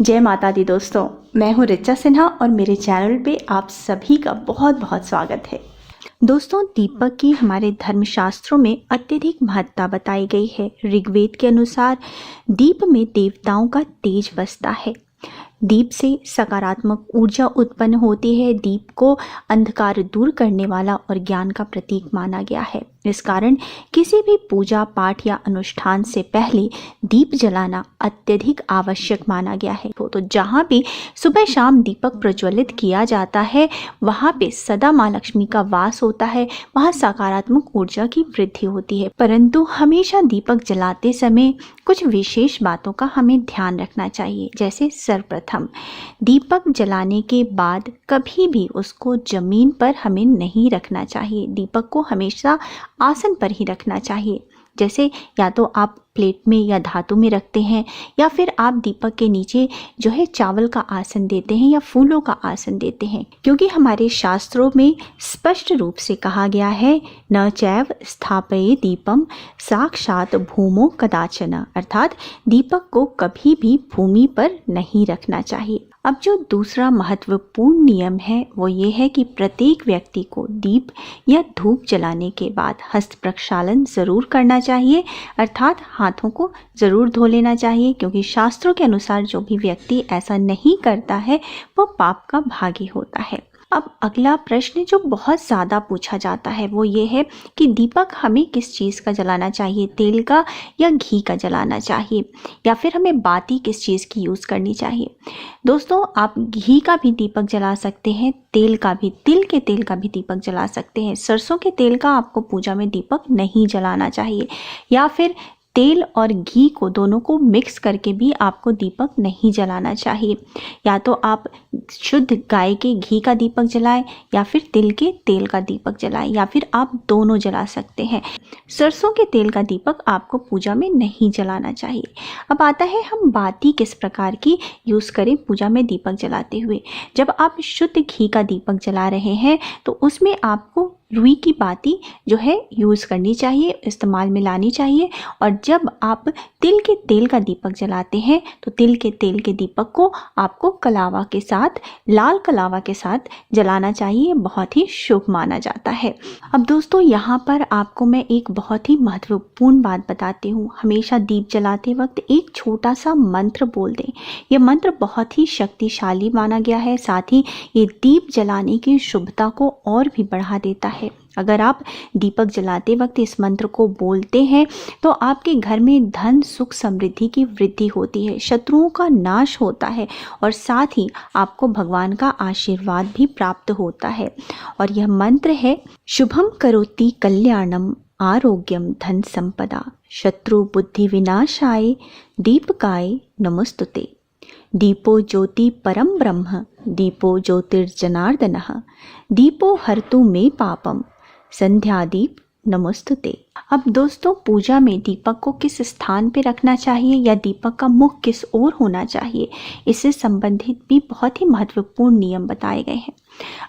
जय माता दी दोस्तों, मैं हूँ रिचा सिन्हा और मेरे चैनल पे आप सभी का बहुत बहुत स्वागत है। दोस्तों, दीपक की हमारे धर्मशास्त्रों में अत्यधिक महत्ता बताई गई है। ऋग्वेद के अनुसार दीप में देवताओं का तेज बसता है। दीप से सकारात्मक ऊर्जा उत्पन्न होती है। दीप को अंधकार दूर करने वाला और ज्ञान का प्रतीक माना गया है। इस कारण किसी भी पूजा पाठ या अनुष्ठान से पहले दीप जलाना अत्यधिक आवश्यक माना गया है। तो जहाँ भी सुबह शाम दीपक प्रज्वलित किया जाता है, वहाँ पे सदा माँ लक्ष्मी का वास होता है, वहाँ सकारात्मक ऊर्जा की वृद्धि होती है। परंतु हमेशा दीपक जलाते समय कुछ विशेष बातों का हमें ध्यान रखना चाहिए। जैसे सर्वप्रथम, दीपक जलाने के बाद कभी भी उसको जमीन पर हमें नहीं रखना चाहिए। दीपक को हमेशा आसन पर ही रखना चाहिए। जैसे या तो आप प्लेट में या धातु में रखते हैं, या फिर आप दीपक के नीचे जो है चावल का आसन देते हैं या फूलों का आसन देते हैं, क्योंकि हमारे शास्त्रों में स्पष्ट रूप से कहा गया है, न चैव स्थापये दीपम साक्षात भूमो कदाचन, अर्थात दीपक को कभी भी भूमि पर नहीं रखना चाहिए। अब जो दूसरा महत्वपूर्ण नियम है वो ये है कि प्रत्येक व्यक्ति को दीप या धूप जलाने के बाद हस्त प्रक्षालन जरूर करना चाहिए, अर्थात हाथों को जरूर धो लेना चाहिए, क्योंकि शास्त्रों के अनुसार जो भी व्यक्ति ऐसा नहीं करता है वो पाप का भागी होता है। अब अगला प्रश्न जो बहुत ज़्यादा पूछा जाता है वो ये है कि दीपक हमें किस चीज़ का जलाना चाहिए, तेल का या घी का जलाना चाहिए, या फिर हमें बाती किस चीज़ की यूज़ करनी चाहिए। दोस्तों, आप घी का भी दीपक जला सकते हैं, तेल का भी, तिल के तेल का भी दीपक जला सकते हैं। सरसों के तेल का आपको पूजा में दीपक नहीं जलाना चाहिए, या फिर तेल और घी को दोनों को मिक्स करके भी आपको दीपक नहीं जलाना चाहिए। या तो आप शुद्ध गाय के घी का दीपक जलाएं, या फिर तिल के तेल का दीपक जलाएं, या फिर आप दोनों जला सकते हैं। सरसों के तेल का दीपक आपको पूजा में नहीं जलाना चाहिए। अब आता है हम बाती किस प्रकार की यूज़ करें पूजा में दीपक जलाते हुए। जब आप शुद्ध घी का दीपक जला रहे हैं तो उसमें आपको रुई की बाती जो है यूज़ करनी चाहिए, इस्तेमाल में लानी चाहिए। और जब आप तिल के तेल का दीपक जलाते हैं तो तिल के तेल के दीपक को आपको कलावा के साथ, लाल कलावा के साथ जलाना चाहिए। बहुत ही शुभ माना जाता है। अब दोस्तों, यहाँ पर आपको मैं एक बहुत ही महत्वपूर्ण बात बताती हूँ। हमेशा दीप जलाते वक्त एक छोटा सा मंत्र बोल दें। यह मंत्र बहुत ही शक्तिशाली माना गया है, साथ ही ये दीप जलाने की शुभता को और भी बढ़ा देता है। अगर आप दीपक जलाते वक्त इस मंत्र को बोलते हैं तो आपके घर में धन सुख समृद्धि की वृद्धि होती है, शत्रुओं का नाश होता है, और साथ ही आपको भगवान का आशीर्वाद भी प्राप्त होता है। और यह मंत्र है, शुभम करोति कल्याणम आरोग्यम धन संपदा शत्रु बुद्धि विनाशाय दीपकाय नमस्तुते। दीपो ज्योति परम ब्रह्म दीपो ज्योतिर्जनार्दनः दीपो हरतु मे पापम संध्यादीप नमस्तुते। अब दोस्तों, पूजा में दीपक को किस स्थान पे रखना चाहिए या दीपक का मुख किस ओर होना चाहिए, इससे संबंधित भी बहुत ही महत्वपूर्ण नियम बताए गए हैं।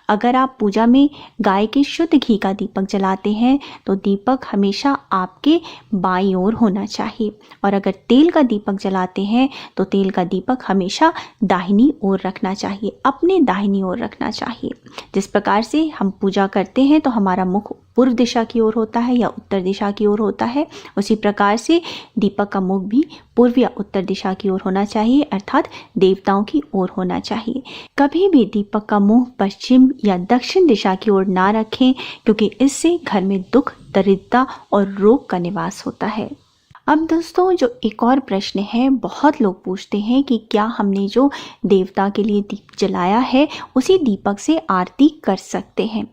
अगर आप पूजा में गाय के शुद्ध घी का दीपक जलाते हैं तो दीपक हमेशा आपके बाईं ओर होना चाहिए, और अगर तेल का दीपक जलाते हैं तो तेल का दीपक हमेशा दाहिनी ओर रखना चाहिए, अपने दाहिनी ओर रखना चाहिए। जिस प्रकार से हम पूजा करते हैं तो हमारा मुख पूर्व दिशा की ओर होता है या उत्तर दिशा की ओर होता है, उसी प्रकार से दीपक का मुख भी पूर्व या उत्तर दिशा की ओर होना चाहिए, अर्थात देवताओं की ओर होना चाहिए। कभी भी दीपक का मुंह पश्चिम या दक्षिण दिशा की ओर ना रखें, क्योंकि इससे घर में दुख, दरिद्रता और रोग का निवास होता है। अब दोस्तों, जो एक और प्रश्न है, बहुत लोग पूछते हैं कि क्या हमने जो देवता के लिए दीप जलाया है उसी दीपक से आरती कर सकते हैं।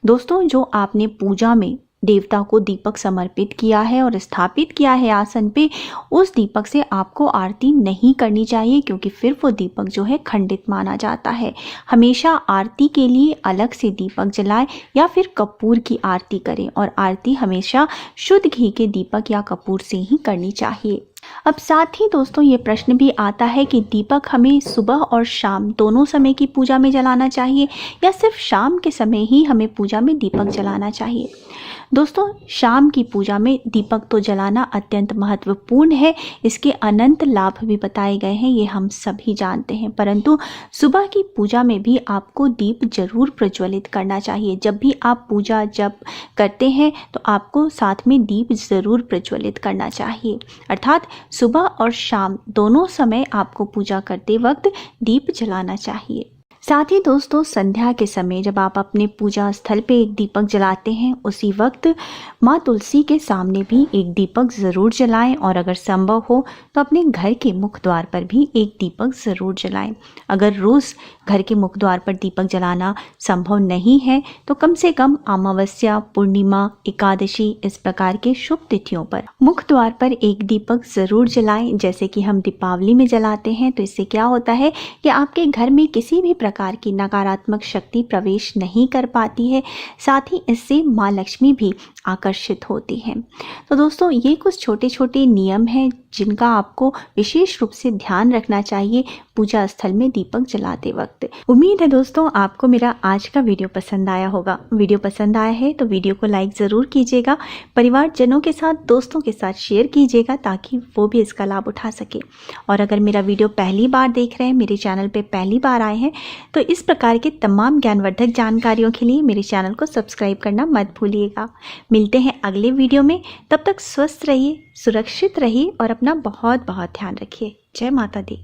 दोस्तों, जो आपने पूजा में देवता को दीपक समर्पित किया है और स्थापित किया है आसन पे, उस दीपक से आपको आरती नहीं करनी चाहिए, क्योंकि फिर वो दीपक जो है खंडित माना जाता है। हमेशा आरती के लिए अलग से दीपक जलाएं या फिर कपूर की आरती करें, और आरती हमेशा शुद्ध घी के दीपक या कपूर से ही करनी चाहिए। अब साथ ही दोस्तों, ये प्रश्न भी आता है कि दीपक हमें सुबह और शाम दोनों समय की पूजा में जलाना चाहिए या सिर्फ शाम के समय ही हमें पूजा में दीपक जलाना चाहिए। दोस्तों, शाम की पूजा में दीपक तो जलाना अत्यंत महत्वपूर्ण है। इसके अनंत लाभ भी बताए गए हैं, ये हम सभी जानते हैं। परंतु सुबह की पूजा में भी आपको दीप जरूर प्रज्वलित करना चाहिए। जब भी आप पूजा जब करते हैं तो आपको साथ में दीप ज़रूर प्रज्वलित करना चाहिए। अर्थात सुबह और शाम दोनों समय आपको पूजा करते वक्त दीप जलाना चाहिए। साथ ही दोस्तों, संध्या के समय जब आप अपने पूजा स्थल पे एक दीपक जलाते हैं, उसी वक्त माँ तुलसी के सामने भी एक दीपक ज़रूर जलाएं और अगर संभव हो तो अपने घर के मुख द्वार पर भी एक दीपक ज़रूर जलाएं। अगर रोज़ घर के मुख द्वार पर दीपक जलाना संभव नहीं है तो कम से कम अमावस्या, पूर्णिमा, एकादशी इस प्रकार के शुभ तिथियों पर मुख द्वार पर एक दीपक ज़रूर जलाएं। जैसे कि हम दीपावली में जलाते हैं, तो इससे क्या होता है कि आपके घर में किसी भी प्रकार की नकारात्मक शक्ति प्रवेश नहीं कर पाती है। साथ ही इससे माँ लक्ष्मी भी आकर्षित होती हैं। तो दोस्तों, ये कुछ छोटे छोटे नियम हैं जिनका आपको विशेष रूप से ध्यान रखना चाहिए पूजा स्थल में दीपक जलाते वक्त। उम्मीद है दोस्तों आपको मेरा आज का वीडियो पसंद आया होगा। वीडियो पसंद आया है तो वीडियो को लाइक ज़रूर कीजिएगा, परिवारजनों के साथ, दोस्तों के साथ शेयर कीजिएगा ताकि वो भी इसका लाभ उठा सके। और अगर मेरा वीडियो पहली बार देख रहे हैं, मेरे चैनल पर पहली बार आए हैं, तो इस प्रकार के तमाम ज्ञानवर्धक जानकारियों के लिए मेरे चैनल को सब्सक्राइब करना मत भूलिएगा। मिलते हैं अगले वीडियो में, तब तक स्वस्थ रहिए, सुरक्षित रहिए और अपना बहुत बहुत ध्यान रखिए। जय माता दी।